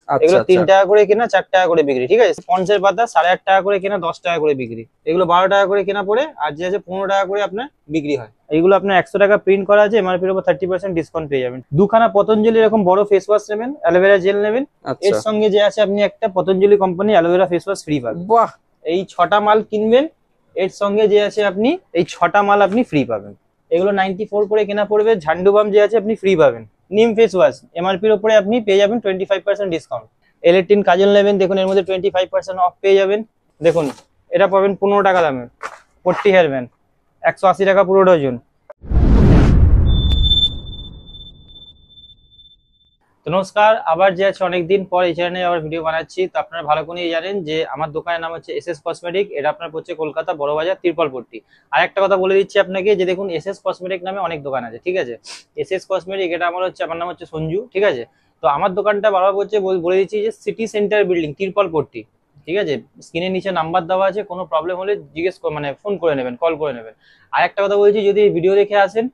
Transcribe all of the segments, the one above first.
এগুলো 3 টাকা করে কেনা, 4 টাকা করে বিক্রি। ঠিক আছে, পঞ্চের পাতা 8.5 টাকা করে কেনা, 10 টাকা করে বিক্রি। এগুলো 12 টাকা করে কেনা পড়ে, আর যে আছে 15 টাকা করে আপনার বিক্রি হয়। এইগুলো আপনার 100 টাকা প্রিন্ট করা আছে, এমআরপির উপর 30% ডিসকাউন্ট পেয়ে যাবেন। দুখানা পতঞ্জলি এরকম বড় ফেস ওয়াশ নেবেন, অ্যালোভেরা জেল নেবেন, এর সঙ্গে যে আছে আপনি একটা Patanjali company aloe vera face wash free পাবেন। বাহ, এই 6টা মাল কিনবেন, এর সঙ্গে যে আছে আপনি এই 6টা মাল আপনি ফ্রি পাবেন। এগুলো 94 করে কেনা পড়বে। ঝান্ডু বাম যে আছে আপনি ফ্রি পাবেন। নিম ফেস ওয়াশ এমআরপির উপরে আপনি পেয়ে যাবেন 25% ডিসকাউন্ট। এলেটিন কাজল নেবেন, দেখুন এর মধ্যে 25% অফ পেয়ে যাবেন। দেখুন এটা পাবেন 15 টাকা দামে। 40 হেয়ার ব্যান্ড 180 টাকা পুরো ডজন। নমস্কার, আবার যে আছে অনেকদিন পর এই চ্যানেলে আবার ভিডিও বানাচ্ছি। তো আপনারা ভালো করেই জানেন যে আমার দোকানের নাম হচ্ছে এসএস কসমেটিক। এটা আপনার পড়ছে কলকাতা বড়বাজার তিরপলপট্টি। আর একটা কথা বলে দিচ্ছি আপনাকে যে দেখুন এসএস কসমেটিক নামে অনেক দোকান আছে। ঠিক আছে, এসএস কসমেটিক এটা আমার নাম হচ্ছে সঞ্জু। ঠিক আছে, তো আমার দোকানটা বারবার বলে দিচ্ছি যে সিটি সেন্টার বিল্ডিং তিরপলপট্টি। ঠিক আছে, স্ক্রিনের নিচে নাম্বার দেওয়া আছে, কোনো প্রবলেম হলে ফোন করে নেবেন, কল করে নেবেন। আর একটা কথা বলছি, যদি ভিডিও দেখে আসেন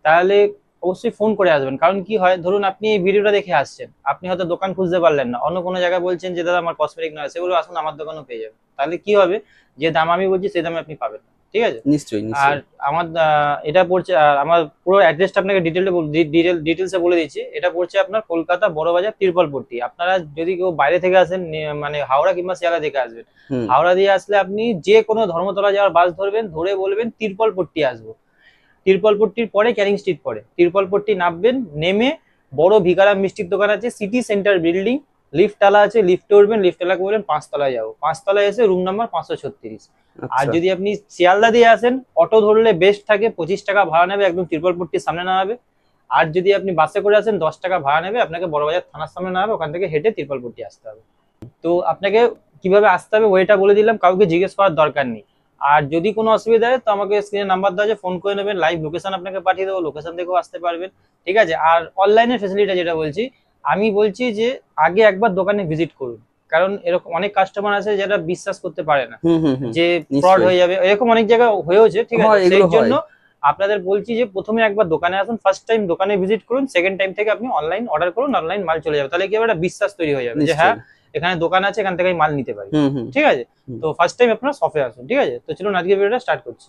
তাহলে অবশ্যই ফোন করে আসবেন। কারণ কি হয়, ধরুন আপনি এই ভিডিওটা দেখে আসছেন, আপনি হয়তো দোকান খুঁজতে পারলেন না, অন্য কোনো জায়গায় বলছেন যে দাদা আমার কসমেটিক নয়, সেগুলো আসুন আমার দোকানেও পেয়ে যাবেন। তাহলে কি হবে, যে দাম আমি বলছি সেই দামে আপনি পাবেন। ঠিক আছে, নিশ্চয়ই। আর আমার এটা পড়ছে, আর আমার পুরো অ্যাড্রেসটা আপনাকে ডিটেলসে বলে দিচ্ছি। এটা পড়ছে আপনার কলকাতা বড়বাজার তিরপলপট্টি। আপনারা যদি কেউ বাইরে থেকে আসেন, মানে হাওড়া কিংবা শিয়ালদা থেকে আসবেন, হাওড়া দিয়ে আসলে আপনি যে কোনো ধর্মতলা যাওয়ার বাস ধরবেন, ধরে বলবেন তিরপলপট্টি আসবো। তিরপলপট্টির পরে ক্যানিং স্ট্রিট পড়ে, তিরপলপট্টি নামবেন, নেমে বড় ভিকারাম মিষ্টির দোকান আছে, সিটি সেন্টার বিল্ডিং, লিফটওয়ালা আছে, লিফটে উঠবেন, লিফটওয়ালাকে বলবেন 5 তলায় যাবো, 5 তলায় এসে রুম নাম্বার 536। আর যদি আপনি শিয়ালদা দিয়ে আসেন, অটো ধরলে বেস্ট থাকে, 25 টাকা ভাড়া নেবে, একদম তিরপলপট্টির সামনে নামাবে। আর যদি আপনি বাসে করে আসেন 10 টাকা ভাড়া নেবে, আপনাকে বড়বাজার থানার সামনে নামাবে, ওখান থেকে হেঁটে তিরপলপট্টি আসতে হবে। তো আপনাকে কিভাবে আসতে হবে ওইটা বলে দিলাম, কাউকে জিজ্ঞেস করার দরকার নেই। আর যদি কোনো অসুবিধা হয় তো আমাকে স্ক্রিনে নাম্বার দেওয়া আছে, ফোন করে নেবেন, লাইভ লোকেশন আপনাকে পাঠিয়ে দেবো, লোকেশন থেকেও আসতে পারবেন। ঠিক আছে, আর অনলাইনের ফেসিলিটি যেটা বলছি, আমি বলছি যে আগে একবার দোকানে ভিজিট করুন। কারণ এরকম অনেক কাস্টমার আছে যারা বিশ্বাস করতে পারে না যে ফ্রড হয়ে যাবে, এরকম অনেক জায়গায় হয়েছে। ঠিক আছে, সেই জন্য আপনাদের বলছি যে প্রথমে একবার দোকানে আসুন, ফার্স্ট টাইম দোকানে ভিজিট করুন, সেকেন্ড টাইম থেকে আপনি অনলাইন অর্ডার করুন, অনলাইন মাল চলে যাবে। তাহলে কি একটা বিশ্বাস তৈরি হয়ে যাবে যে হ্যাঁ এখানে দোকান আছে, এখান থেকে মাল নিতে পারি। ঠিক আছে, তো ফার্স্ট টাইম আপনারা শপে আসুন। ঠিক আছে, তো চলুন আজকে ভিডিওটা স্টার্ট করছি।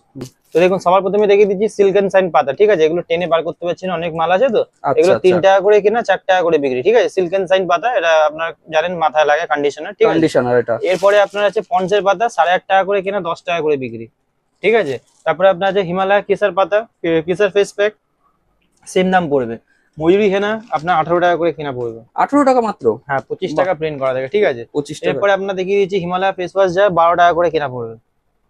তো দেখুন সবার প্রথমে দেখিয়ে দিচ্ছি সিল্ক এন্ড শাইন পাতা। ঠিক আছে, এগুলো টেনে বার করতে পারছেন, অনেক মাল আছে তো। এগুলো 3 টাকা করে কেনা, 4 টাকা করে বিক্রি। ঠিক আছে, সিল্ক এন্ড শাইন পাতা, এটা আপনার জানেন মাথায় লাগে কন্ডিশনার। ঠিক আছে, এরপরে আপনার আছে পন্সের পাতা 8.5 টাকা করে কেনা, 10 টাকা করে বিক্রি। ঠিক আছে, তারপরে আপনার আছে হিমালয় কেসার পাতা, কেসার ফেস প্যাক, সেম দাম পড়বে। ময়ূরী হেনা আপনার 18 টাকা করে কেনা পড়বে। 18 টাকা মাত্র? হ্যাঁ, 25 টাকা প্রিন্ট করা থাকে। ঠিক আছে, এরপরে আপনার দেখিয়ে দিচ্ছি হিমালয় ফেস ওয়াশ জার 12 টাকা করে কেনা পড়বে।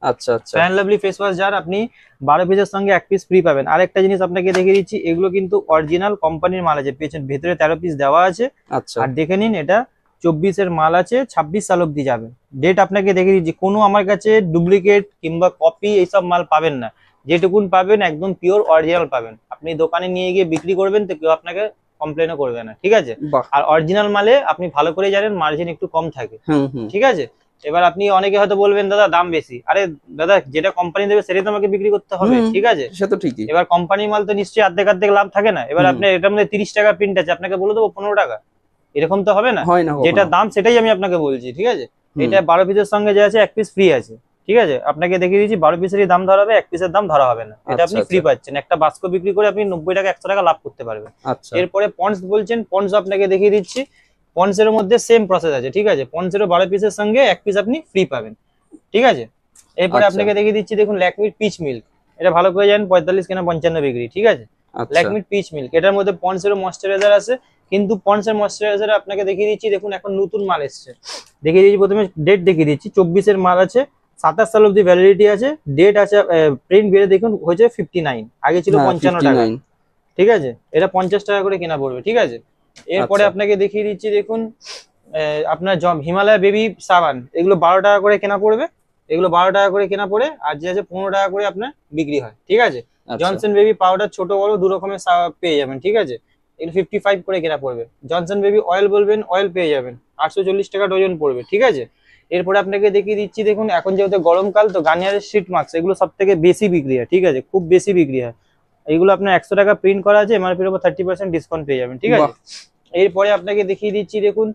আচ্ছা আচ্ছা, fair and lovely face wash jar আপনি 12 পিসের সঙ্গে 1 পিস ফ্রি পাবেন। আরেকটা জিনিস আপনাকে দেখিয়ে দিচ্ছি, এগুলো কিন্তু অরিজিনাল কোম্পানির মাল আছে, ভেতরে 13 পিস দেওয়া আছে। আচ্ছা, আর দেখে নিন এটা 24 এর মাল আছে, 26 সাল অব্দি যাবে। ডেট আপনাকে দেখিয়ে দিচ্ছি, কোনো আমার কাছে ডুপ্লিকেট কিংবা কপি এইসব মাল পাবেন না। যেটুকুন পাবেন একদম পিওর অরিজিনাল পাবেন। আপনি দোকানে নিয়ে গিয়ে বিক্রি করবেন তো কেউ আপনাকে কমপ্লেনও করবে না। ঠিক আছে, আর অরিজিনাল মালে আপনি ভালো করে জানেন মার্জিন একটু কম থাকে। ঠিক আছে, এবার আপনি অনেকে হয়তো বলবেন দাদা দাম বেশি। আরে দাদা, যেটা কোম্পানি দেবে সেটাই তো আমাকে বিক্রি করতে হবে। ঠিক আছে, সে তো ঠিকই। এবার কোম্পানি মাল তো নিশ্চয়ই অর্ধেক লাভ থাকে না। এবার আপনি এটার মধ্যে 30 টাকা প্রিন্ট আছে, আপনাকে বলে দেবো 15 টাকা, এরকম তো হবে না। যেটা দাম সেটাই আমি আপনাকে বলছি। ঠিক আছে, এটা 12 পিসের সঙ্গে যে আছে 1 পিস ফ্রি আছে। ঠিক আছে, আপনাকে দেখিয়ে দিচ্ছি 12 পিসেরই দাম ধরা হবে, 1 পিসের দাম ধরা হবে না। এটা আপনি ফ্রি পাচ্ছেন। একটা বাস্ক বিক্রি করে আপনি 90 টাকা 100 টাকা লাভ করতে পারবেন। এরপরে পন্স বলছেন, পন্স আপনাকে দেখিয়ে দিচ্ছি। পন্সের মধ্যে সেম প্রসেস আছে। ঠিক আছে, পন্সেরও 12 পিসের সঙ্গে 1 পিস আপনি ফ্রি পাবেন। ঠিক আছে, এরপরে আপনাকে দেখিয়ে দিচ্ছি, দেখুন ল্যাকমির পিচ মিল্ক, এটা ভালো করে জানেন 45 কেনা 55 বিক্রি। ঠিক আছে, ল্যাকমির পিচ মিল্ক, এটার মধ্যে পন্সেরও ময়েশ্চারাইজার আছে, কিন্তু পন্সের ময়েশ্চারাইজার আপনাকে দেখিয়ে দিচ্ছি। দেখুন এখন নতুন মাল এসছে, দেখিয়ে দিচ্ছি। প্রথমে ডেট দেখিয়ে দিচ্ছি, 24 এর মাল আছে, 27 সাল অব্দি ভ্যালিডিটি আছে। ডেট আছে, প্রিন্ট বেড়ে দেখুন হয়েছে 59, আগে ছিল 55 টাকা। ঠিক আছে, এটা 50 টাকা করে কেনা পড়বে। ঠিক আছে, এরপরে আপনাকে দেখিয়ে দিচ্ছি, দেখুন আপনার হিমালয় বেবি সাবান, এগুলো 12 টাকা করে কেনা পড়বে। এগুলো 12 টাকা করে কেনা পড়ে, আর যে আছে 15 টাকা করে আপনার বিক্রি হয়। ঠিক আছে, জনসন বেবি পাউডার ছোট বড় 2 রকমের পেয়ে যাবেন। ঠিক আছে, এগুলো 55 করে কেনা পড়বে। জনসন বেবি অয়েল বলবেন, অয়েল পেয়ে যাবেন, 840 টাকা ডজন পড়বে। ঠিক আছে, এরপরে আপনাকে দেখিয়ে দিচ্ছি, দেখুন এখন যেহেতু গরমকাল তো গার্নিয়ারের শীট মাস্ক, এগুলো সব থেকে বেশি বিক্রি হয়। ঠিক আছে, খুব বেশি বিক্রি হয়। এগুলো আপনার 100 টাকা প্রিন্ট করা আছে, এমআরপির উপর 30% ডিসকাউন্ট পেয়ে যাবেন। ঠিক আছে, এরপরে আপনাকে দেখিয়ে দিচ্ছি, দেখুন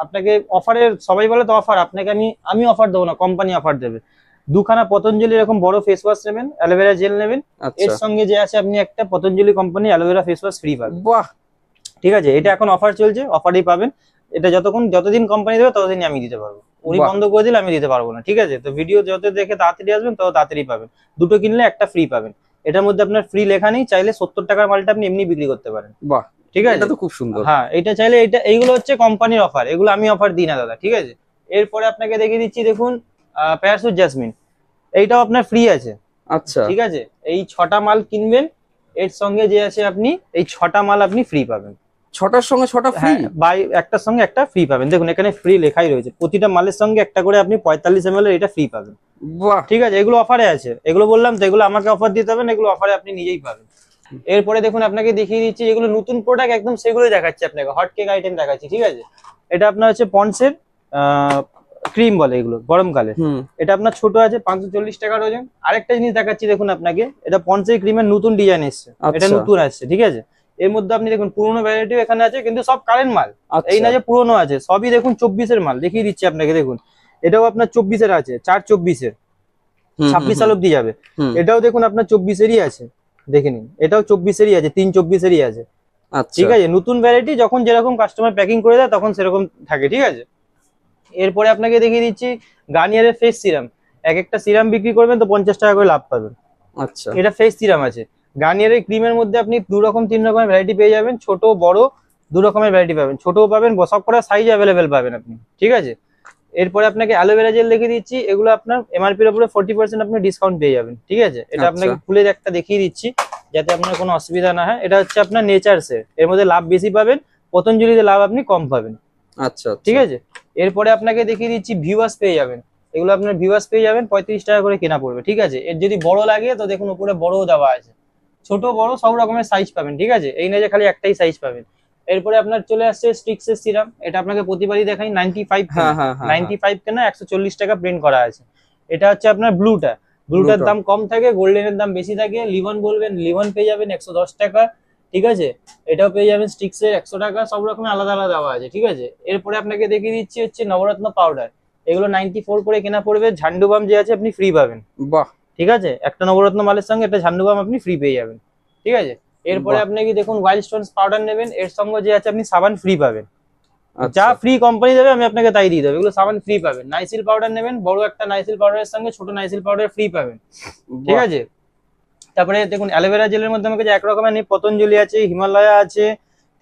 আপনাকে অফারের, সবাই বলে তো অফার, আপনাকে আমি অফার দেবো না, কোম্পানি অফার দেবে। দুখানা পতঞ্জলি এরকম বড় ফেস ওয়াশ নেবেন, অ্যালোভেরা জেল নেবেন, এর সঙ্গে যে আছে আপনি একটা Patanjali company aloe vera face wash free পাবেন। বাহ, ঠিক আছে, এটা এখন অফার চলছে, অফারেই পাবেন। এটা যতদিন কোম্পানি দেবে ততদিনই আমি দিতে পারবো, উনি বন্ধ করে দিলে আমি দিতে পারবো না। ঠিক আছে, তো ভিডিও যত দেখে তাড়াতাড়ি আসবেন তত তাড়াতাড়ি পাবেন। দুটো কিনলে একটা ফ্রি পাবেন। এটার মধ্যে আপনার ফ্রি লেখা নেই, চাইলে 70 টাকার মালটা আপনি এমনি বিক্রি করতে পারেন। বাহ, ঠিক আছে, এটা তো খুব সুন্দর। হ্যাঁ, এটা চাইলে, এইগুলো হচ্ছে কোম্পানির অফার, এগুলো আমি অফার দিই না দাদা। ঠিক আছে, এরপরে আপনাকে দেখিয়ে দিচ্ছি, দেখুন প্যারাসুট জাসমিন, এইটাও আপনার ফ্রি আছে। আচ্ছা, ঠিক আছে, এই 6টা মাল কিনবেন, এর সঙ্গে যে আছে আপনি এই 6টা মাল আপনি ফ্রি পাবেন। 6টার সঙ্গে 6টা ফ্রি, বাই একটার সঙ্গে একটা ফ্রি পাবেন। দেখুন এখানে ফ্রি লেখাই রয়েছে, প্রতিটা মালের সঙ্গে একটা করে আপনি 45 ml এর এটা ফ্রি পাবেন। বাহ, ঠিক আছে, এগুলো অফারে আছে, এগুলো বললাম তো, এগুলো আমাকে অফার দিতে হবে না, এগুলো অফারে আপনি নিজেই পাবেন। এরপরে দেখুন আপনাকে দেখিয়ে দিচ্ছি, এগুলো নতুন প্রোডাক্ট একদম, সেগুলোই দেখাচ্ছি আপনাকে, হট কেক আইটেম দেখাচ্ছি। ঠিক আছে, এটা আপনার হচ্ছে পন্ডসের ক্রিম বলে এগুলো, গরমকালে। এটা আপনার ছোট আছে, 540 টাকার ওজন। আরেকটা জিনিস দেখাচ্ছি দেখুন আপনাকে, এটা পন্ডসের ক্রিমের নতুন ডিজাইন এসছে, এটা নতুন আসছে। ঠিক আছে, এর মধ্যে আপনি দেখুন পুরোনো ভ্যারাইটিও এখানে আছে, কিন্তু সব কারেন্ট মাল, এই না যে পুরোনো আছে, সবই দেখুন 24-এর মাল। দেখিয়ে দিচ্ছি আপনাকে, দেখুন এটাও আপনার 24-এর আছে, 4/24-এর, 26 সাল অব্দি যাবে। এটাও দেখুন আপনার 24-এরই আছে, দেখে নিন, এটাও 24-এরই আছে, 3/24-এরই আছে। ঠিক আছে, নতুন ভ্যারাইটি, যখন যেরকম কাস্টমার প্যাকিং করে দেয় তখন সেরকম থাকে। ঠিক আছে, এরপরে আপনাকে দেখিয়ে দিচ্ছি গার্নিয়ারের ফেস সিরাম। এক একটা সিরাম বিক্রি করবেন তো 50 টাকা করে লাভ পাবেন। আচ্ছা, এটা ফেস সিরাম আছে। গার্নিয়ারের ক্রিমের মধ্যে আপনি 2 রকম 3 রকমের ভ্যারাইটি পেয়ে যাবেন, ছোট বড় 2 রকমের ভ্যারাইটি পাবেন, ছোটও পাবেন, সব কটা সাইজ অ্যাভেলেবেল পাবেন আপনি। ঠিক আছে, এরপরে আপনাকে অ্যালোভেরা জেল দেখিয়ে দিচ্ছি, এগুলো আপনার এমআরপির উপরে 40% আপনি ডিসকাউন্ট পেয়ে যাবেন। ঠিক আছে, এটা আপনাকে খুলে একটা দেখিয়ে দিচ্ছি যাতে আপনার কোনো অসুবিধা না হয়। এটা হচ্ছে আপনার নেচারসের, এর মধ্যে লাভ বেশি পাবেন, পতঞ্জলিতে লাভ আপনি কম পাবেন। আচ্ছা, ঠিক আছে, এরপরে আপনাকে দেখিয়ে দিচ্ছি ভিউয়ার্স পেয়ে যাবেন, এগুলো আপনার ভিউয়ার্স পেয়ে যাবেন, 35 টাকা করে কেনা পড়বে। ঠিক আছে, এর যদি বড় লাগে তো দেখুন উপরে বড়ও দেওয়া আছে, ছোট বড় সব রকমের সাইজ পাবেন। ঠিক আছে, এই না যে খালি একটাই সাইজ পাবেন। এরপরে আপনার চলে আসছে স্ট্রিক্সের সিরাম, এটা আপনাকে প্রতিবারই দেখাই, 95 কেনা, 140 টাকা প্রিন্ট করা আছে। এটা হচ্ছে আপনার ব্লুটার দাম কম থাকে, গোল্ডেনের দাম বেশি থাকে। লিভন বলবেন, লিভন পেয়ে যাবেন 110 টাকা। ঠিক আছে, এটাও পেয়ে যাবেন স্টিক্সের 100 টাকা, সব রকমের আলাদা আলাদা দেওয়া আছে। ঠিক আছে, এরপরে আপনাকে দেখিয়ে দিচ্ছি হচ্ছে নবরত্ন পাউডার, এগুলো 94 করে কেনা পড়বে। ঝান্ডুবাম যে আছে আপনি ফ্রি পাবেন। বাহ, ঠিক আছে, একটা নবরত্ন মালের সঙ্গে একটা ঝান্ডুবাম আপনি ফ্রি পেয়ে যাবেন। ঠিক আছে, এরপরে আপনি কি দেখুন ওয়াইল্ড স্টোনস পাউডার নেবেন, এর সঙ্গে যে আছে আপনি সাবান ফ্রি পাবেন। যা ফ্রি কোম্পানি দেবে আমি আপনাকে তাই দিয়ে দেবো, এগুলো সাবান ফ্রি পাবেন। নাইসিল পাউডার নেবেন, বড় একটা নাইসিল পাউডারের সঙ্গে ছোট নাইসিল পাউডার ফ্রি পাবেন। ঠিক আছে, তারপরে দেখুন অ্যালোভেরা জেলের মধ্যে আমাকে এক রকমের নেই, পতঞ্জলি আছে, হিমালয়া আছে,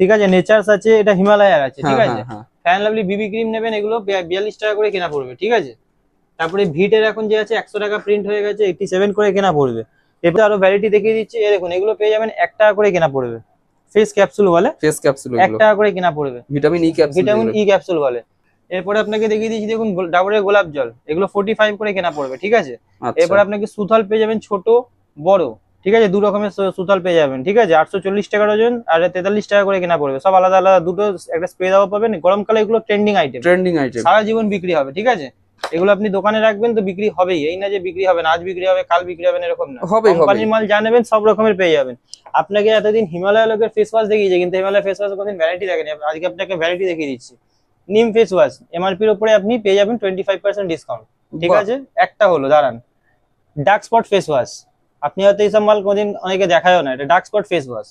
ঠিক আছে, নেচার্স আছে, এটা হিমালয়ার আছে। ঠিক আছে, ফ্যান লাভলি বিবি ক্রিম নেবেন, এগুলো 42 টাকা করে কেনা পড়বে। ঠিক আছে, তারপরে ভিটের এখন যে আছে 100 টাকা প্রিন্ট হয়ে গেছে, 87 করে কেনা পড়বে। এরপরে আরো ভ্যারাইটি দেখিয়ে দিচ্ছি, এই দেখুন এগুলো পেয়ে যাবেন 1 টাকা করে কেনা পড়বে। ফেস ক্যাপসুল বলে, 1 টাকা করে কেনা পড়বে, ভিটামিন ই ক্যাপসুল বলে। এরপরে আপনাকে দেখিয়ে দিচ্ছি, দেখুন ডাবরের গোলাপ জল, এগুলো 45 করে কেনা পড়বে। ঠিক আছে, এরপরে আপনাকে সুথল পেয়ে যাবেন ছোট বড়। ঠিক আছে, 2 রকমের সুথল পেয়ে যাবেন। ঠিক আছে, 840 টাকার ওজন আর 43 টাকা করে কেনা পড়বে, সব আলাদা আলাদা, দুটো একটা স্প্রে দেওয়া পাবেন। গরমকালে এগুলো ট্রেন্ডিং আইটেম, সারা জীবন বিক্রি হবে। ঠিক আছে, এগুলো আপনি দোকানে রাখবেন তো বিক্রি হবেই, এই না যে বিক্রি হবে না, আজ বিক্রি হবে কাল বিক্রি হবে না, এরকম না। কোম্পানির মাল যা নেবেন সব রকমের পেয়ে যাবেন। আপনাকে এতদিন হিমালয় লোকের ফেস ওয়াশ দেখিয়েছে, কিন্তু হিমালয় ফেস ওয়াশ কোনদিন ভ্যারাইটি দেখেনি, আজকে আপনাকে ভ্যারাইটি দেখিয়ে দিচ্ছি। নিম ফেস ওয়াশ এমআরপির উপরে আপনি পেয়ে যাবেন 25% ডিসকাউন্ট। ঠিক আছে, একটা হলো, দাঁড়ান, ডার্ক স্পট ফেস ওয়াশ, আপনি হয়তো এইসব মাল কোনদিন অনেকে দেখায়ও না, এটা ডার্ক স্পট ফেস ওয়াশ।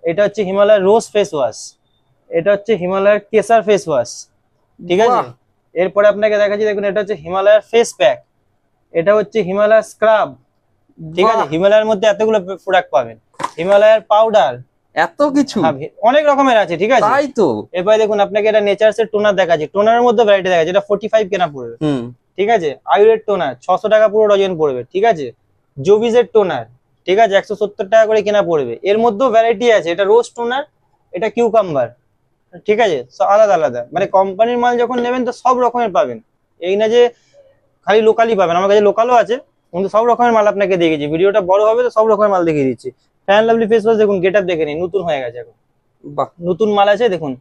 এটা হচ্ছে হিমালয়ের রোজ ফেস ওয়াশ, এটা হচ্ছে হিমালয়ের কেসার ফেস ওয়াশ। ঠিক আছে, এরপরে আপনাকে দেখাচ্ছি, দেখুন এটা হচ্ছে হিমালয়ের ফেস প্যাক, এটা হচ্ছে হিমালয়ের স্ক্রাব। ঠিক আছে, হিমালয়ের মধ্যে এতগুলো প্রোডাক্ট পাবেন। হিমালয়ের পাউডার, এত কিছু অনেক রকমের আছে। ঠিক আছে, তাই তো। এরপরে দেখুন আপনাকে এটা নেচার্স এর টোনার দেখাচ্ছি, টোনারের মধ্যে ভ্যারাইটি দেখাচ্ছি, এটা 45 কেনা পড়বে। ঠিক আছে, আয়ুরের টোনার 600 টাকা পুরো ডজন পড়বে। ঠিক আছে, জোভিজের টোনার, ঠিক আছে, 170 টাকা করে কেনা পড়বে। এর মধ্যেও ভ্যারাইটি আছে, এটা রোজ টোনার, এটা কিউকাম্বার। ঠিক আছে, আলাদা আলাদা, মানে কোম্পানির মাল যখন নেবেন তো সব রকমের পাবেন, এই না যে খালি লোকালই পাবেন, আমার কাছে লোকালও আছে, কিন্তু সব রকমের মাল আপনাকে দেখিয়েছি। ভিডিওটা বড় হবে তো সব রকমের মাল দেখিয়ে দিচ্ছি। ফ্যান লাভলি ফেস ওয়াশ দেখুন, গেট আপ দেখে নিন, নতুন হয়ে গেছে এখন, বাহ, নতুন মাল আছে। দেখুন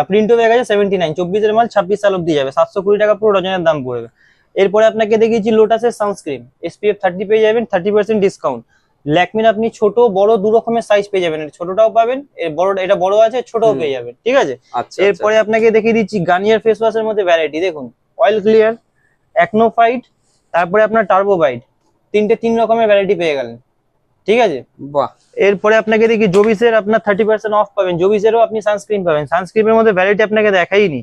প্রিন্টও হয়ে গেছে 79, 24-এর মাল 26 সাল অব্দি যাবে, 720 টাকা পুরো ডজনের দাম পড়বে। এরপরে আপনাকে দেখিয়েছি লোটাসের সানস্ক্রিন, SPF 30 পেয়ে যাবেন, 30% ডিসকাউন্ট। ল্যাকমির আপনি ছোট বড় দু রকমের সাইজ পেয়ে যাবেন, ছোটটাও পাবেন, এটা বড় আছে, ছোটও পেয়ে যাবেন, ঠিক আছে। আচ্ছা এরপরে আপনাকে দেখিয়ে দিচ্ছি গার্নিয়ার ফেস ওয়াশের মধ্যে ভ্যারাইটি দেখুন, অয়েল ক্লিয়ার, অ্যাকনো ফাইট, তারপরে আপনার টার্বো বাইট, তিন রকমের ভ্যারাইটি পেয়ে গেলেন, ঠিক আছে। বাহ। এরপরে আপনাকে দেখি জোবিসের আপনার 30% অফ পাবেন, জোবিসেরও আপনি সানস্ক্রিন পাবেন, সানস্ক্রিনের মধ্যে ভ্যারাইটি আপনাকে দেখাইনি।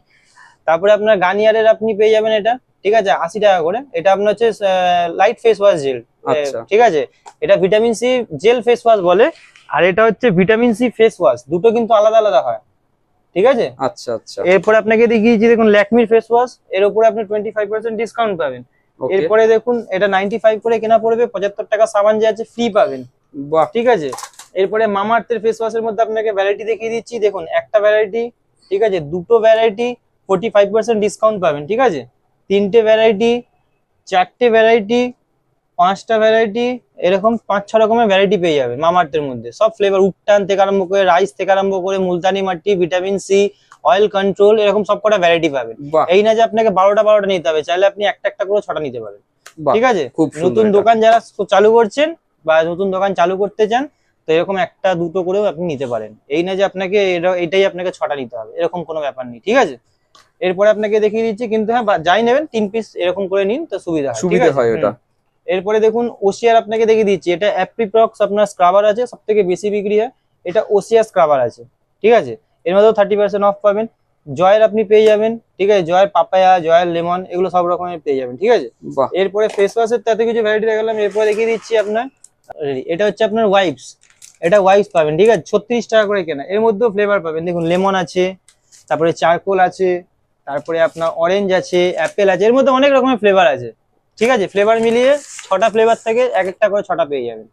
তারপরে আপনার গার্নিয়ারের আপনি পেয়ে যাবেন এটা, ঠিক আছে, 80 টাকা করে। এটা আপনার হচ্ছে লাইট ফেস ওয়াশ জেল, আচ্ছা। ঠিক আছে, এটা vitamin C gel face wash বলে, আর এটা হচ্ছে ভিটামিন সি ফেস ওয়াশ, দুটো কিন্তু আলাদা আলাদা হয়, ঠিক আছে। আচ্ছা আচ্ছা। এরপরে আপনাকে দেখিয়েছি দেখুন ল্যাকমির ফেস ওয়াশ, এর উপরে আপনি 25% ডিসকাউন্ট পাবেন। Okay. এরপরে দেখুন এটা 95 করে কেনা পড়বে, 75 টাকা সাবান যে আছে ফ্রি পাবেন, বাহ। ঠিক আছে। এরপরে মামাআর্থের ফেস ওয়াশের মধ্যে আপনাকে ভ্যারাইটি দেখিয়ে দিচ্ছি, দেখুন একটা ভ্যারাইটি, ঠিক আছে, দুটো ভ্যারাইটি 45% ডিসকাউন্ট পাবেন, ঠিক আছে, তিনটে ভ্যারাইটি, চারটে ভ্যারাইটি, পাঁচটা ভ্যারাইটি, এরকম 5-6 রকমের ভ্যারাইটি পেয়ে যাবে মামাআর্থের মধ্যে। সব ফ্লেভার, উকটান থেকে আরম্ভ করে, রাইস থেকে আরম্ভ করে, মুলতানি মাটি, ভিটামিন সি, অয়েল কন্ট্রোল, এরকম সব কটা ভ্যারাইটি পাবেন। বাহ। এই না যে আপনাকে 12টা নিতে হবে, চাইলে আপনি একটা করে 6টা নিতে পারেন, বাহ, ঠিক আছে। খুব সুন্দর নতুন এটা। দোকান যারা চালু করছেন বা নতুন দোকান চালু করতে চান, তো এরকম একটা দুটো করেও আপনি নিতে পারেন, এই না যে আপনাকে এটাই আপনাকে 6টা নিতে হবে, এরকম কোনো ব্যাপার নেই, ঠিক আছে। এরপরে আপনাকে দেখিয়ে দিচ্ছি, কিন্তু হ্যাঁ যাই নেবেন 3 পিস এরকম করে নিন, তো সুবিধা হয়, ঠিক সুবিধা আছে। হয় ওটা। এরপরে দেখুন ওসিয়ার আপনাকে দেখিয়ে দিচ্ছি, এটা অ্যাপ্রিপ্রক্স আপনার স্ক্রাবার আছে, সব থেকে বেশি বিক্রি হয়, এটা ওসিয়া স্ক্রাবার আছে, ঠিক আছে, এর মধ্যেও 30% অফ পাবেন। জয়ের আপনি পেয়ে যাবেন, ঠিক আছে, জয়ের পাপায়া, জয়ের লেমন, এগুলো সব রকমের পেয়ে যাবেন, ঠিক আছে। বাহ। এরপরে ফেস ওয়াশের তাতে কিছু ভ্যারাইটি দেখালাম, এরপরে দেখিয়ে দিচ্ছি আপনার এটা হচ্ছে আপনার ওয়াইপস, এটা ওয়াইপস পাবেন, ঠিক আছে, 36 টাকা করে কেনা, এর মধ্যেও ফ্লেভার পাবেন, দেখুন লেমন আছে, তারপরে চারকোল আছে, তারপরে আপনার অরেঞ্জ আছে, অ্যাপেল আছে, এর মধ্যে অনেক রকমের ফ্লেভার আছে, ঠিক আছে। ফ্লেভার মিলিয়ে 6টা ফ্লেভার থেকে একটা করে 6টা পেয়ে যাবেন,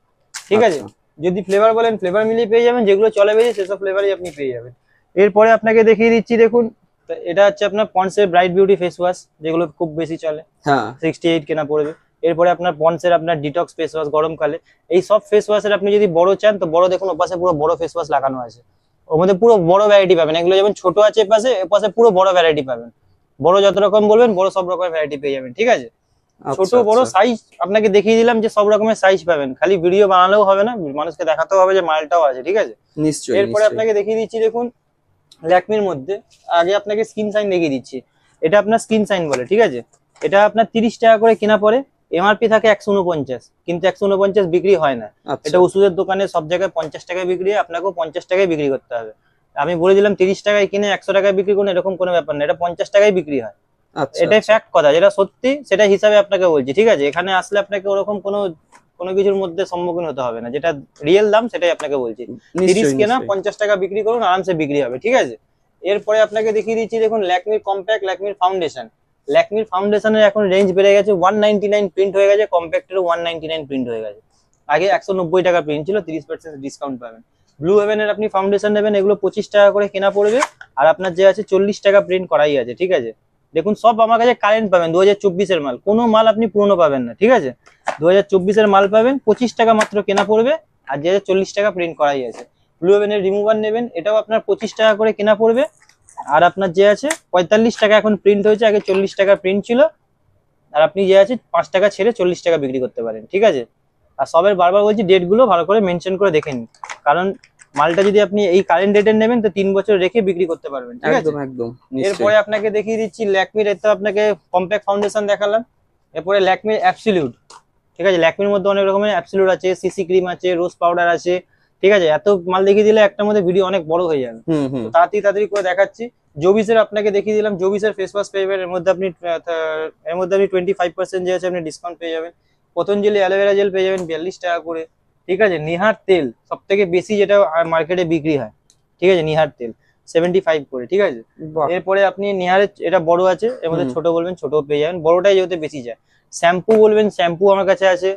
ঠিক আছে। আচ্ছা। যদি ফ্লেভার বলেন ফ্লেভার মিলিয়ে পেয়ে যাবেন, যেগুলো চলে বেশি সেসব ফ্লেভারই আপনি পেয়ে যাবেন। এরপরে আপনাকে দেখিয়ে দিচ্ছি দেখুন, তো এটা হচ্ছে আপনার পন্ডসের ব্রাইট বিউটি ফেস ওয়াশ, যেগুলো খুব বেশি চলে, হ্যাঁ। 68 কেনা পড়বে। এরপরে আপনার পন্ডসের আপনার ডিটক্স ফেস ওয়াশ গরমকালে, এই সব ফেস ওয়াশের আপনি যদি বড় চান, তো বড় দেখুন ওপাশে পুরো বড় ফেস ওয়াশ লাগানো আছে, ওর মধ্যে পুরো বড় ভ্যারাইটি পাবেন, এগুলো যেমন ছোট আছে এপাশে পুরো বড় ভ্যারাইটি পাবেন, বড় যত রকম বলবেন বড় সব রকমের ভ্যারাইটি পেয়ে যাবেন, ঠিক আছে। ছোট আচ্ছা, বড় আচ্ছা। সাইজ আপনাকে দেখিয়ে দিলাম যে সব রকমের সাইজ পাবেন, খালি ভিডিও বানালেও হবে না, মানুষকে দেখাতেও হবে যে মালটাও আছে, ঠিক আছে। নিশ্চয়ই এরপরে নিশ্চয়ই। আপনাকে দেখিয়ে দিচ্ছি দেখুন ল্যাকমির মধ্যে, আগে আপনাকে স্কিন সাইন দেখিয়ে দিচ্ছি, এটা আপনার স্কিন সাইন বলে, ঠিক আছে, এটা আপনার 30 টাকা করে কেনা পড়ে, এমআরপি থাকে 149, কিন্তু 149 বিক্রি হয় না, আচ্ছা। এটা ওষুধের দোকানে সব জায়গায় 50 টাকায় বিক্রি হয়, আপনাকেও 50 টাকায় বিক্রি করতে হবে। আমি বলে দিলাম 30 টাকায় কিনে 100 টাকায় বিক্রি করুন, এরকম কোনো ব্যাপার না, এটা 50 টাকায় বিক্রি হয়, আচ্ছা, এটাই আচ্ছা। ফ্যাক্ট কথা, যেটা সত্যি সেটা হিসাবে আপনাকে বলছি, ঠিক আছে। এখানে আসলে আপনাকে ওরকম কোনো কিছুর মধ্যে সম্মুখীন হতে হবে না, যেটা রিয়েল দাম সেটাই আপনাকে বলছি। 30 নিশ্চয়ই কেনা নিশ্চয়ই। 50 টাকা বিক্রি করুন, আরামসে বিক্রি হবে, ঠিক আছে। এরপরে আপনাকে দেখিয়ে দিচ্ছি দেখুন ল্যাকমির কম্প্যাক্ট, ল্যাকমির ফাউন্ডেশন, ল্যাকমির ফাউন্ডেশনের এখন রেঞ্জ বেড়ে গেছে, 199 প্রিন্ট হয়ে গেছে, কম্প্যাক্টেরও 199 প্রিন্ট হয়ে গেছে, আগে 190 টাকা প্রিন্ট ছিল, 30% ডিসকাউন্ট পাবেন। ব্লু হেভেনের আপনি ফাউন্ডেশন নেবেন, এগুলো 25 টাকা করে কেনা পড়বে, আর আপনার যে আছে 40 টাকা প্রিন্ট করাই আছে, ঠিক আছে। দেখুন সব আমার কাছে কারেন্ট পাবেন, 2024-এর মাল, কোনো মাল আপনি পুরনো পাবেন না, ঠিক আছে, 2024-এর মাল পাবেন, 25 টাকা মাত্র কেনা পড়বে, আর যে 40 টাকা প্রিন্ট করাই আছে। ব্লু হেভেনের রিমুভার নেবেন, এটাও আপনার 25 টাকা করে কেনা পড়বে, আর আপনার যে আছে 45 টাকা এখন প্রিন্ট হয়েছে, আগে 40 টাকা প্রিন্ট ছিল, আর আপনি যে আছে 5 টাকা ছেড়ে 40 টাকা বিক্রি করতে পারেন, ঠিক আছে। আর সবের বারবার বলছি ডেট গুলো ভালো করে মেনশন করে দেখে নিন, কারণ মালটা যদি আপনি এই কারেন্ট ডেটের নেবেন তো 3 বছর রেখে বিক্রি করতে পারবেন, ঠিক আছে। একদম একদম নিশ্চয়ই। এরপরে আপনাকে দেখিয়ে দিচ্ছি ল্যাকমির, এর তো আপনাকে কম্প্যাক্ট ফাউন্ডেশন দেখালাম, এরপরে ল্যাকমির অ্যাবসলিউট, ঠিক আছে, ল্যাকমির মধ্যে অনেক রকমের অ্যাবসলিউট আছে, সিসি ক্রিম আছে, রোজ পাউডার আছে, ঠিক আছে। এত মাল দেখিয়ে দিলে একটার মধ্যে ভিডিও অনেক বড় হয়ে যাবে, হুম হুম। তো তাড়াতাড়ি করে দেখাচ্ছি। জোবিসের আপনাকে দেখিয়ে দিলাম, জোবিসের ফেস ওয়াশ পেয়ে যাবেন, এর মধ্যে আপনি 25% যে আছে আপনি ডিসকাউন্ট পেয়ে যাবেন। পতঞ্জলি অ্যালোভেরা জেল পেয়ে যাবেন 42 টাকা করে, ঠিক আছে। নিহার তেল সব থেকে বেশি যেটা মার্কেটে বিক্রি হয়, ঠিক আছে, নিহার তেল 75 করে, ঠিক আছে। বাহ। এরপরে আপনি নিহারের এটা বড় আছে, এর মধ্যে ছোট বলবেন ছোটও পেয়ে যাবেন, বড়টাই যেহেতু বেশি যায়। শ্যাম্পু বলবেন, শ্যাম্পু আমার কাছে আছে,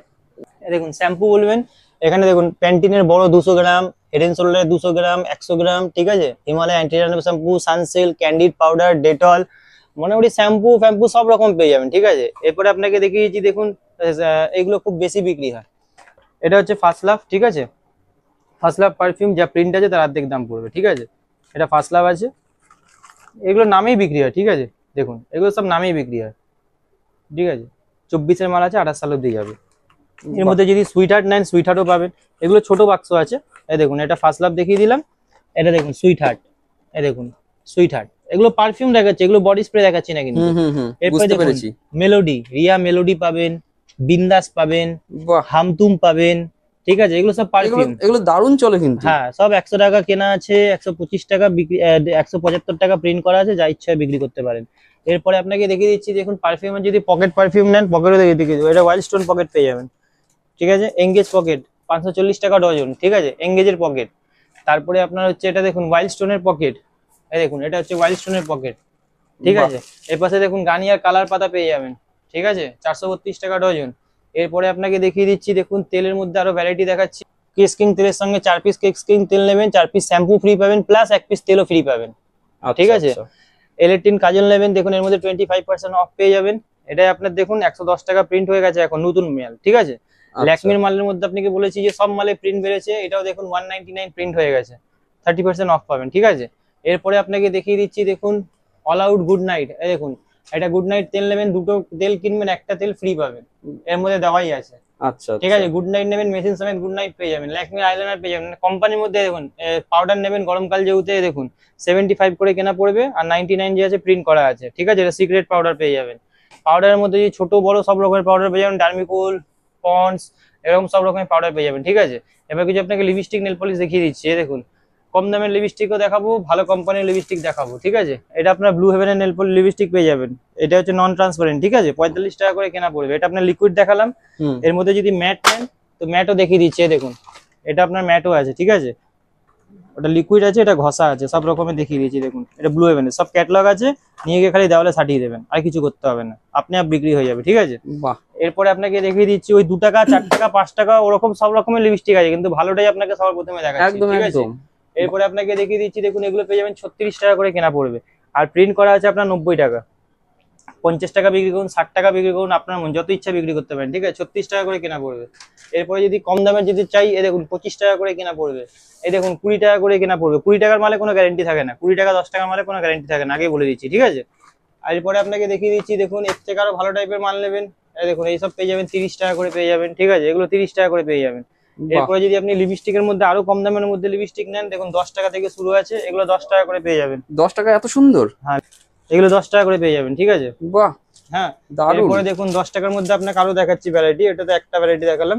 দেখুন শ্যাম্পু বলবেন, এখানে দেখুন প্যান্টিনের বড় 200 গ্রাম, হেড এন্ড শোল্ডারের 200 গ্রাম, 100 গ্রাম, ঠিক আছে, Himalaya anti tan shampoo, Sunsilk, candid powder, Dettol, মোটামুটি শ্যাম্পু ফ্যাম্পু সব রকম পেয়ে যাবেন, ঠিক আছে। এরপরে আপনাকে দেখিয়েছি দেখুন, এগুলো খুব বেশি বিক্রি হয়, এটা হচ্ছে ফার্স্ট লাভ, ঠিক আছে, ফার্স্ট লাভ পারফিউম, যা প্রিন্ট আছে তার অর্ধেক দাম পড়বে, ঠিক আছে, এটা ফার্স্ট লাভ আছে, এগুলো নামেই বিক্রি হয়, ঠিক আছে, দেখুন এগুলো সব নামেই বিক্রি হয়, ঠিক আছে। 24-এর মাল আছে, 28 সাল অব্দি যাবে। এর মধ্যে যদি সুইট হার্ট নেন সুইট হার্টও পাবেন। এগুলো ছোট বাক্স আছে, এই দেখুন এটা ফার্স্ট লাভ দেখিয়ে দিলাম, এটা দেখুন সুইট হার্ট, এই দেখুন সুইট হার্ট। এগুলো পারফিউম দেখাচ্ছে, এগুলো বডি স্প্রে দেখাচ্ছি না কিন্তু। এরপরে বুঝতে দেখুন পেরেছি। মেলোডি, রিয়া মেলোডি পাবেন, বিন্দাস পাবেন, বাহ, হামতুম পাবেন, ঠিক আছে, এগুলো সব এগুলো পারফিউম। এগুলো দারুণ চলে কিন্তু। হ্যাঁ সব 100 টাকা কেনা আছে, 125 টাকা বিক্রি, 175 টাকা প্রিন্ট করা আছে, যা ইচ্ছা বিক্রি করতে পারেন। এরপরে আপনাকে দেখিয়ে দিচ্ছি দেখুন পারফিউমের যদি পকেট পারফিউম নেন পকেটও দেখিয়ে দেবো, এটা ওয়াইল্ড স্টোন পকেট পেয়ে যাবেন, ঠিক আছে। এঙ্গেজ পকেট 540 টাকা ডজন, ঠিক আছে, এঙ্গেজের পকেট। তারপরে আপনার হচ্ছে এটা দেখুন ওয়াইল্ড স্টোনের পকেট, এই দেখুন এটা হচ্ছে ওয়াইল্ড স্টোনের পকেট, ঠিক বাহ। আছে। এর পাশে দেখুন গার্নিয়ার কালার পাতা পেয়ে যাবেন, ঠিক আছে, 432 টাকা ডজন। এরপরে আপনাকে দেখিয়ে দিচ্ছি দেখুন তেলের মধ্যে আরো ভ্যারাইটি দেখাচ্ছি। কেস কিং তেলের সঙ্গে 4 পিস কেস কিং তেল নেবেন, 4 পিস শ্যাম্পু ফ্রি পাবেন, প্লাস 1 পিস তেলও ফ্রি পাবেন, ঠিক আছে। এলেকট্রিন কাজল নেবেন, দেখুন এর মধ্যে 25% অফ পেয়ে যাবেন। এটাই আপনার দেখুন 110 টাকা প্রিন্ট হয়ে গেছে এখন নতুন মাল, ঠিক আছে। ল্যাকমির মালের মধ্যে আপনাকে বলেছি যে সব মালে প্রিন্ট বেড়েছে, এটাও দেখুন 199 প্রিন্ট হয়ে গেছে, 30% অফ পাবেন, ঠিক আছে। এরপরে আপনাকে দেখিয়ে দিচ্ছি দেখুন অল আউট গুড নাইট, এই দেখুন এটা গুড নাইট তেল নেবেন, দুটো তেল কিনবেন একটা তেল ফ্রি পাবেন, এর মধ্যে দেওয়াই আছে, আচ্ছা, ঠিক আছে। গুড নাইট নেবেন মেশিন সমেত গুড নাইট পেয়ে যাবেন, ল্যাকমির আইলাইনার পেয়ে যাবেন। কোম্পানির মধ্যে দেখুন পাউডার নেবেন গরমকাল যেহেতু, দেখুন 75 করে কেনা পড়বে, আর 99 যে আছে প্রিন্ট করা আছে, ঠিক আছে, এটা সিক্রেট পাউডার পেয়ে যাবেন। পাউডারের মধ্যে যদি ছোট বড় সব রকমের পাউডার পেয়ে যাবেন, ডার্মিকুল, পন্ডস, এরকম সব রকমের পাউডার পেয়ে যাবেন, ঠিক আছে। এবার কিছু আপনাকে লিপস্টিক নেল পলিশ দেখিয়ে দিচ্ছি, এই দেখুন কম দামের লিপস্টিকও দেখাবো, ভালো কোম্পানির লিপস্টিক দেখাবো, ঠিক আছে। এটা আপনার ব্লু হেভেনের নেল পলিশ লিপস্টিক পেয়ে যাবেন, এটা হচ্ছে নন ট্রান্সপারেন্ট, ঠিক আছে, 45 টাকা করে কেনা পড়বে। এটা আপনার লিকুইড দেখালাম, এর মধ্যে যদি ম্যাট নেন তো ম্যাটও দেখিয়ে দিচ্ছে, এই দেখুন এটা আপনার ম্যাটও আছে, ঠিক আছে, ওটা লিকুইড আছে, এটা ঘষা আছে, সব রকমের দেখিয়ে দিয়েছি দেখুন। এটা ব্লু হেভেনের সব ক্যাটালগ আছে, নিয়ে গিয়ে খালি দেওয়ালে সাটিয়ে দেবেন, আর কিছু করতে হবে না, আপনি আপ বিক্রি হয়ে যাবে, ঠিক আছে। বাহ, এরপরে আপনাকে দেখিয়ে দিচ্ছি ওই 2 টাকা 4 টাকা 5 টাকা ওরকম সব রকমের লিপস্টিক আছে, কিন্তু ভালোটাই আপনাকে সবার প্রথমে দেখাচ্ছি, একদম ঠিক আছে। একদম। এরপরে আপনাকে দেখিয়ে দিচ্ছি দেখুন এগুলো পেয়ে যাবেন 36 টাকা করে কেনা পড়বে, আর প্রিন্ট করা আছে আপনার 90 টাকা। 50 টাকা বিক্রি করুন, 60 টাকা বিক্রি করুন, আপনার মন যত ইচ্ছা বিক্রি করতে পারেন, ঠিক আছে, 36 টাকা করে কেনা পড়বে। এরপরে যদি কম দামের যদি চাই, এই দেখুন 25 টাকা করে কেনা পড়বে, এই দেখুন 20 টাকা করে কেনা পড়বে। 20 টাকার মালে কোনো গ্যারেন্টি থাকে না, 20 টাকা 10 টাকার মালে কোনো গ্যারেন্টি থাকে না, আগে বলে দিচ্ছি, ঠিক আছে। আর এরপরে আপনাকে দেখিয়ে দিচ্ছি দেখুন এর থেকে আরো ভালো টাইপের মাল নেবেন, এই দেখুন এইসব পেয়ে যাবেন 30 টাকা করে পেয়ে যাবেন, ঠিক আছে, এগুলো 30 টাকা করে পেয়ে যাবেন। এরপরে যদি আপনি লিপস্টিকের মধ্যে আরো কম দামের মধ্যে লিপস্টিক নেন, দেখুন 10 টাকা থেকে শুরু আছে, এগুলো 10 টাকা করে পেয়ে যাবেন। 10 টাকা এত সুন্দর? হ্যাঁ এগুলো 10 টাকা করে পেয়ে যাবেন, ঠিক আছে। বাহ, হ্যাঁ দারুণ। এরপরে দেখুন 10 টাকার মধ্যে আপনাকে আরো দেখাচ্ছি ভ্যারাইটি, এটা তো একটা ভ্যারাইটি দেখালাম,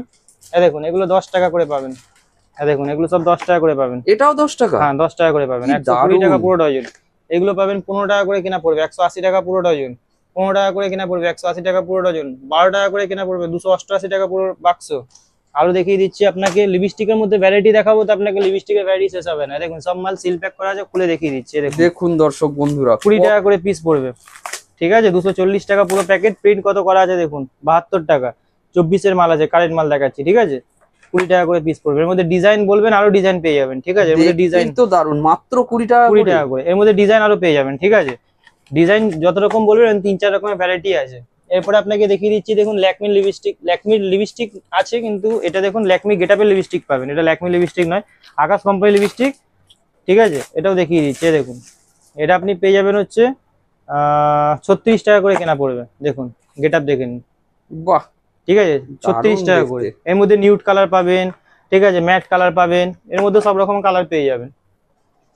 এই দেখুন এগুলো 10 টাকা করে পাবেন, এই দেখুন এগুলো সব 10 টাকা করে পাবেন। এটাও 10 টাকা? হ্যাঁ 10 টাকা করে পাবেন, কি 120 টাকা দারুণ। পুরো ডজন। এগুলো পাবেন 15 টাকা করে কেনা পড়বে, 180 টাকা পুরো ডজন। 15 টাকা করে কেনা পড়বে, 180 টাকা পুরো ডজন। 12 টাকা করে কেনা পড়বে, 288 টাকা পুরো বাক্স। আরো দেখিয়ে দিচ্ছি আপনাকে লিপস্টিকের মধ্যে ভ্যারাইটি দেখাবো, তো আপনাকে লিপস্টিকের ভ্যারাইটি শেষ হবে না। দেখুন সব মাল সিল প্যাক করা আছে, খুলে দেখিয়ে দিচ্ছি, দেখুন দেখুন দর্শক বন্ধুরা, 20 টাকা করে পিস পড়বে, ঠিক আছে, 240 টাকা পুরো প্যাকেট। প্রিন্ট কত করা আছে দেখুন 72 টাকা, 24 মাল আছে, কারেন্ট মাল দেখাচ্ছি, ঠিক আছে, 20 টাকা করে পিস পড়বে। এর মধ্যে ডিজাইন বলবেন আরো ডিজাইন পেয়ে যাবেন, ঠিক আছে, এর মধ্যে ডিজাইন তো দারুণ, মাত্র 20 টাকা 20 টাকা করে, এর মধ্যে ডিজাইন আরো পেয়ে যাবেন, ঠিক আছে। ডিজাইন যত রকম বলবেন 3-4 রকমের ভ্যারাইটি আছে। এরপরে আপনাকে দেখিয়ে দিচ্ছি দেখুন ল্যাকমির লিপস্টিক আছে, কিন্তু এটা দেখুন ল্যাকমি গেটআপের লিপস্টিক পাবেন, এটা ল্যাকমি লিপস্টিক নয়, আকাশ কোম্পানি লিপস্টিক, ঠিক আছে, এটাও দেখিয়ে দিচ্ছি, দেখুন এটা আপনি পেয়ে যাবেন হচ্ছে 36 টাকা করে কেনা পড়বে, দেখুন গেটআপ দেখে নিন, বাহ, ঠিক আছে, 36 টাকা করে। এর মধ্যে নিউড কালার পাবেন, ঠিক আছে, ম্যাট কালার পাবেন, এর মধ্যে সব রকম কালার পেয়ে যাবেন,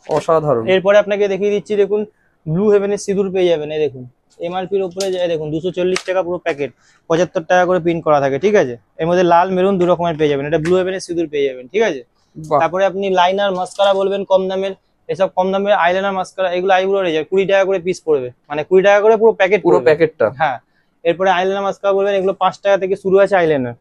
অসাধারণ। এরপরে আপনাকে দেখিয়ে দিচ্ছি দেখুন ব্লু হেভেনের সিঁদুর পেয়ে যাবেন, এই দেখুন এমআরপির উপরে যায়, দেখুন 240 টাকা পুরো প্যাকেট, 75 টাকা করে প্রিন্ট করা থাকে, ঠিক আছে। এর মধ্যে লাল মেরুন 2 রকমের পেয়ে যাবেন, এটা ব্লু হেভেনের সিঁদুর পেয়ে যাবেন, ঠিক আছে। তারপরে আপনি লাইনার মাস্কারা বলবেন কম দামের, এসব কম দামের আইলাইনার মাস্কারা, এগুলো আইব্রো রেজার 20 টাকা করে পিস পড়বে, মানে 20 টাকা করে পুরো প্যাকেট, পুরো প্যাকেটটা। হ্যাঁ এরপরে আইলাইনার মাস্কারা বলবেন, এগুলো 5 টাকা থেকে শুরু আছে আইলাইনার,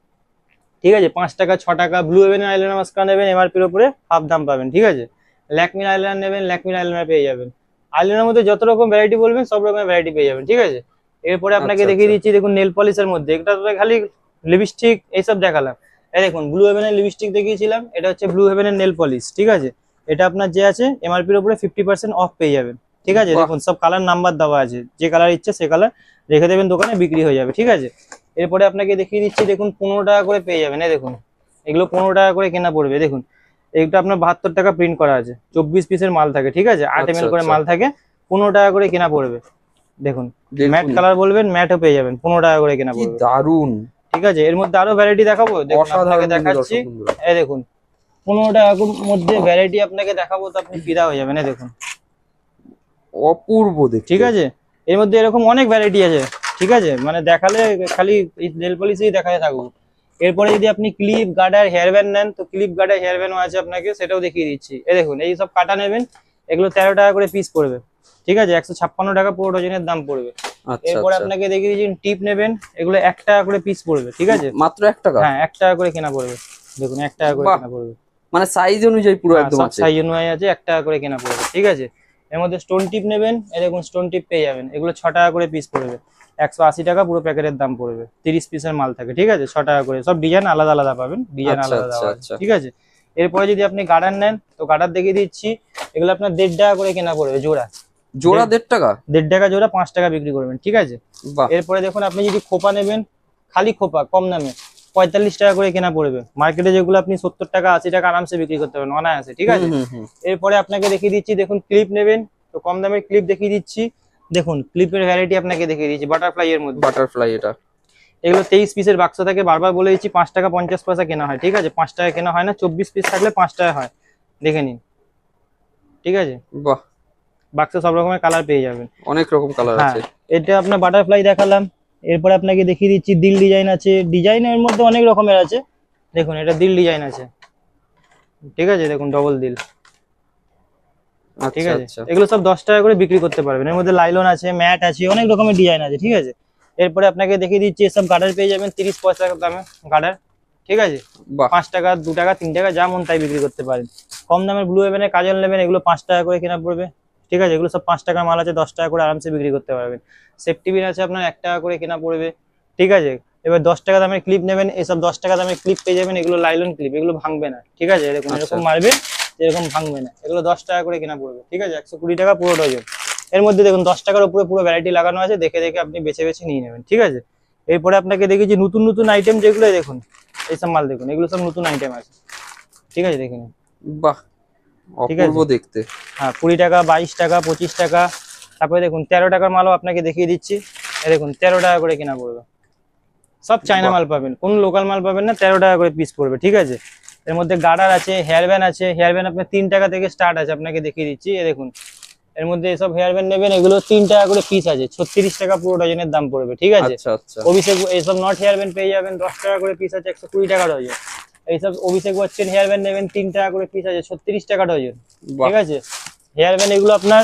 ঠিক আছে, 5 টাকা 6 টাকা। ব্লু হেভেনের আইলাইনার মাস্কারা নেবেন এমআরপির উপরে হাফ দাম পাবেন, ঠিক আছে। ল্যাকমির আইলাইনার নেবেন, ল্যাকমির আইলাইনার পেয়ে যাবেন। আইলাইনার মধ্যে যত রকম ভ্যারাইটি বলবেন সব রকমের ভ্যারাইটি পেয়ে যাবেন, ঠিক আছে। এরপরে আপনাকে দেখিয়ে দিচ্ছি দেখুন নেল পলিশের মধ্যে, এটা তো খালি লিপস্টিক এইসব দেখালাম, এই দেখুন ব্লু হেভেনের লিপস্টিক দেখিয়েছিলাম, এটা হচ্ছে ব্লু হেভেনের নেল পলিশ, ঠিক আছে। এটা আপনার যে আছে এমআরপির উপরে 50% অফ পেয়ে যাবেন, ঠিক আছে। দেখুন সব কালার নাম্বার দেওয়া আছে, যে কালার ইচ্ছে সে কালার রেখে দেবেন, দোকানে বিক্রি হয়ে যাবে, ঠিক আছে। এরপরে আপনাকে দেখিয়ে দিচ্ছি দেখুন 15 টাকা করে পেয়ে যাবেন, এই দেখুন এগুলো 15 টাকা করে কেনা পড়বে, দেখুন এইটা আপনার 72 টাকা প্রিন্ট করা আছে, 24 পিসের মাল থাকে, ঠিক আছে, 8 ml করে মাল থাকে, 15 টাকা করে কেনা পড়বে। দেখুন ম্যাট কালার বলবেন ম্যাটও পেয়ে যাবেন, 15 টাকা করে কেনা পড়বে, দারুন, ঠিক আছে, এর মধ্যে আরো ভ্যারাইটি দেখাবো, দেখুন অসাধারণ আপনাকে কিন্তু দেখাচ্ছি। দর্শক বন্ধুরা। এই দেখুন 15 টাকার মধ্যে ভ্যারাইটি আপনাকে দেখাবো, তো আপনি ফিদা হয়ে যাবেন। এই দেখুন, অপূর্ব দেখতে। ঠিক আছে, এর মধ্যে এরকম অনেক ভ্যারাইটি আছে, ঠিক আছে, মানে দেখালে খালি নেল পলিশই দেখাতে থাকবো। এরপরে যদি আপনি ক্লিপ গার্ডার হেয়ার ব্যান্ড নেন, তো ক্লিপ গার্ডার হেয়ার ব্যান্ডও আছে, আপনাকে সেটাও দেখিয়ে দিচ্ছি। এই দেখুন, এই সব কাটা নেবেন, এগুলো 13 টাকা করে পিস পড়বে, ঠিক আছে, 156 টাকা পুরো ডজনের দাম পড়বে। আচ্ছা এরপরে আচ্ছা, আপনাকে দেখিয়ে দিচ্ছি টিপ নেবেন, এগুলো 1 টাকা করে পিস পড়বে, ঠিক আছে, মাত্র 1 টাকা? হ্যাঁ 1 টাকা করে কেনা পড়বে, দেখুন 1 টাকা করে বাহ। কেনা পড়বে, মানে সাইজ অনুযায়ী পুরো একদম আছে। সাইজ অনুযায়ী আছে, 1 টাকা করে কেনা পড়বে, ঠিক আছে। এর মধ্যে স্টোন টিপ নেবেন, এই দেখুন স্টোন টিপ পেয়ে যাবেন, এগুলো 6 টাকা করে পিস পড়বে, 180 টাকা পুরো প্যাকেটের দাম পড়বে, 30 পিসের মাল থাকে, ঠিক আছে, 6 টাকা করে, সব ডিজাইন আলাদা আলাদা পাবেন, ডিজাইন আচ্ছা আলাদা আচ্ছা দেওয়া আছে, আচ্ছা। ঠিক আছে। এরপরে যদি আপনি গার্ডার নেন, তো গার্ডার দেখিয়ে দিচ্ছি, এগুলো আপনার 1.5 টাকা করে কেনা পড়বে জোড়া, জোড়া 1.5 টাকা? 1.5 টাকা জোড়া, 5 টাকা বিক্রি করবেন, ঠিক আছে। বাহ। এরপরে দেখুন আপনি যদি খোপা নেবেন, খালি খোপা কম দামে 45 টাকা করে কেনা পড়বে, মার্কেটে যেগুলো আপনি 70 টাকা 80 টাকা আরামসে বিক্রি করতে পারবেন অনায়াসে, ঠিক আছে। হুম, হুম। এরপরে আপনাকে দেখিয়ে দিচ্ছি, দেখুন ক্লিপ নেবেন, তো কম দামের ক্লিপ দেখিয়ে দিচ্ছি, দেখুন ক্লিপের ভ্যারাইটি আপনাকে দেখিয়ে দিচ্ছি, বাটারফ্লাই এর মধ্যে, বাটারফ্লাই এটা। এগুলো 23 পিসের বাক্স থাকে, বারবার বলে দিচ্ছি 5 টাকা 50 পয়সা কেনা হয়, ঠিক আছে, 5 টাকা কেনা হয় না, 24 পিস থাকলে 5 টাকা হয়, দেখে নিন, ঠিক আছে। বাহ, বাক্সে সব রকমের কালার পেয়ে যাবেন, অনেক রকম কালার হ্যাঁ। আছে। এটা আপনার বাটারফ্লাই দেখালাম, এরপরে আপনাকে দেখিয়ে দিচ্ছি দিল ডিজাইন আছে, ডিজাইনের মধ্যে অনেক রকমের আছে, দেখুন এটা দিল ডিজাইন আছে, ঠিক আছে, দেখুন ডবল দিল, ঠিক আচ্ছা আছে, আচ্ছা। এগুলো সব 10 টাকা করে বিক্রি করতে পারবেন, এর মধ্যে লাইলন আছে, ম্যাট আছে, অনেক রকমের ডিজাইন আছে, ঠিক আছে। এরপরে আপনাকে দেখিয়ে দিচ্ছি এসব গার্ডার পেয়ে যাবেন 30 পয়সা দামে গার্ডার, ঠিক আছে, বাহ। 5 টাকা 2 টাকা 3 টাকা যা মন তাই বিক্রি করতে পারেন। কম দামের ব্লু হেভেনের কাজল নেবেন, এগুলো 5 টাকা করে কেনা পড়বে, ঠিক আছে, এগুলো সব 5 টাকার মাল আছে, 10 টাকা করে আরামসে বিক্রি করতে পারবেন। সেফটি পিন আছে আপনার 1 টাকা করে কেনা পড়বে, ঠিক আছে। এবার 10 টাকা দামের ক্লিপ নেবেন, এসব 10 টাকা দামের ক্লিপ পেয়ে যাবেন, এগুলো লাইলন ক্লিপ, এগুলো ভাঙবে না, ঠিক আছে, এরকম আচ্ছা। এরকম মারবে, এরকম ভাঙবে না, এগুলো 10 টাকা করে কেনা পড়বে, ঠিক আছে, 120 টাকা পুরো ডজন। এর মধ্যে দেখুন 10 টাকার উপরে পুরো ভ্যারাইটি লাগানো আছে, দেখে দেখে আপনি বেছে বেছে নিয়ে নেবেন, ঠিক আছে। এরপরে আপনাকে দেখেছি নতুন নতুন আইটেম যেগুলো, দেখুন এইসব মাল দেখুন, এগুলো সব নতুন আইটেম আছে, ঠিক আছে, দেখে নিন। বাহ, ঠিক আছে। অপূর্ব দেখতে। হ্যাঁ 20 টাকা 22 টাকা 25 টাকা, তারপরে দেখুন 13 টাকার মালও আপনাকে দেখিয়ে দিচ্ছি, এই দেখুন 13 টাকা করে কেনা পড়বে, সব চায়না বাহ। মাল পাবেন, কোনো লোকাল মাল পাবেন না, 13 টাকা করে পিস পড়বে, ঠিক আছে। এর মধ্যে গার্ডার আছে, হেয়ার ব্যান্ড আছে, হেয়ার ব্যান্ড আপনার 3 টাকা থেকে স্টার্ট আছে, আপনাকে দেখিয়ে দিচ্ছি, এই দেখুন এর মধ্যে এসব হেয়ার ব্যান্ড নেবেন, এগুলো 3 টাকা করে পিস আছে, 36 টাকা পুরো ডজনের দাম পড়বে, ঠিক আছে। আচ্ছা আচ্ছা। অভিষেক এইসব নট হেয়ার ব্যান্ড পেয়ে যাবেন 10 টাকা করে পিস আছে, 120 টাকা ডজন। এইসব অভিষেক বচ্চন হেয়ার ব্যান্ড নেবেন 3 টাকা করে পিস আছে, 36 টাকা ডজন, বাহ। ঠিক আছে। হেয়ার ব্যান্ড এগুলো আপনার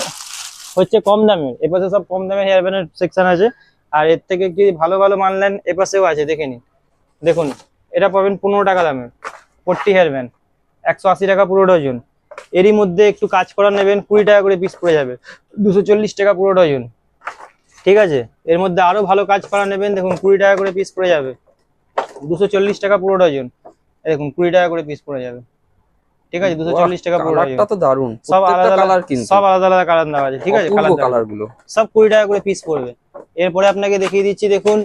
হচ্ছে কম দামের, এপাশে সব কম দামের হেয়ার ব্যান্ডের সেকশন আছে, আর এর থেকে কি ভালো ভালো মান নেন এপাশেও আছে, দেখে নিন, দেখুন এটা পাবেন 15 টাকা দামে 40 হেয়ার ব্যান্ড, 180 টাকা পুরো ডজন। এরই মধ্যে একটু কাজ করা নেবেন, 20 টাকা করে পিস পড়ে যাবে, 240 টাকা পুরো ডজন, ঠিক আছে। এর মধ্যে আরো ভালো কাজ করা নেবেন, দেখুন 20 টাকা করে পিস পড়ে যাবে, 240 টাকা পুরো ডজন, দেখুন 20 টাকা করে পিস পড়ে যাবে, ঠিক আছে, 240 টাকা পুরো ডজন। কালারটা তো দারুণ, সব প্রত্যেকটা আলাদা কালার আলাদা, কিন্তু সব আলাদা আলাদা কালার দেওয়া আছে, ঠিক আছে, অপূর্ব কালার কালার গুলো। সব 20 টাকা করে পিস পড়বে। এরপরে আপনাকে দেখিয়ে দিচ্ছি, দেখুন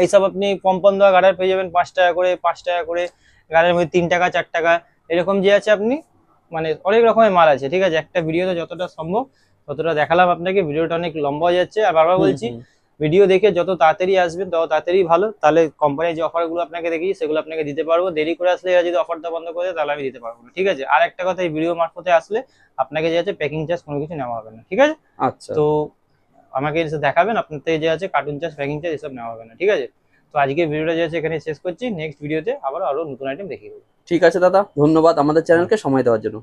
এইসব আপনি পম্পন দেওয়া গার্ডার পেয়ে যাবেন 5 টাকা করে, 5 টাকা করে গার্ডারের মধ্যে 3 টাকা 4 টাকা এরকম যে আছে, আপনি মানে অনেক রকমের মাল আছে, ঠিক আছে। একটা ভিডিওতে যতটা সম্ভব ততটা দেখালাম আপনাকে, ভিডিওটা অনেক লম্বা হয়ে যাচ্ছে, আর বারবার বলছি ভিডিও দেখে যত তাড়াতাড়ি আসবেন তত তাড়াতাড়ি ভালো, তাহলে কোম্পানির যে অফারগুলো আপনাকে দেখি সেগুলো আপনাকে দিতে পারবো, দেরি করে আসলে এরা যদি অফারটা বন্ধ করে দেয় তাহলে আমি দিতে পারবো না, ঠিক আছে। আর একটা কথা, এই ভিডিও মারফতে আসলে আপনাকে যে আছে প্যাকিং চার্জ কোনো কিছু নেওয়া হবে না, ঠিক আছে। আচ্ছা। তো আমাকে এসে দেখাবেন, আপনার থেকে যে আছে কার্টুন চার্জ প্যাকিং চার্জ এসব নেওয়া হবে না, ঠিক আছে। তো আজকে ভিডিওটা যে আছে এখানে শেষ করছি, নেক্সট ভিডিওতে আবার আরো নতুন আইটেম দেখিয়ে দেবো। ঠিক আছে দাদা, ধন্যবাদ আমাদের চ্যানেলকে সময় দেওয়ার জন্য।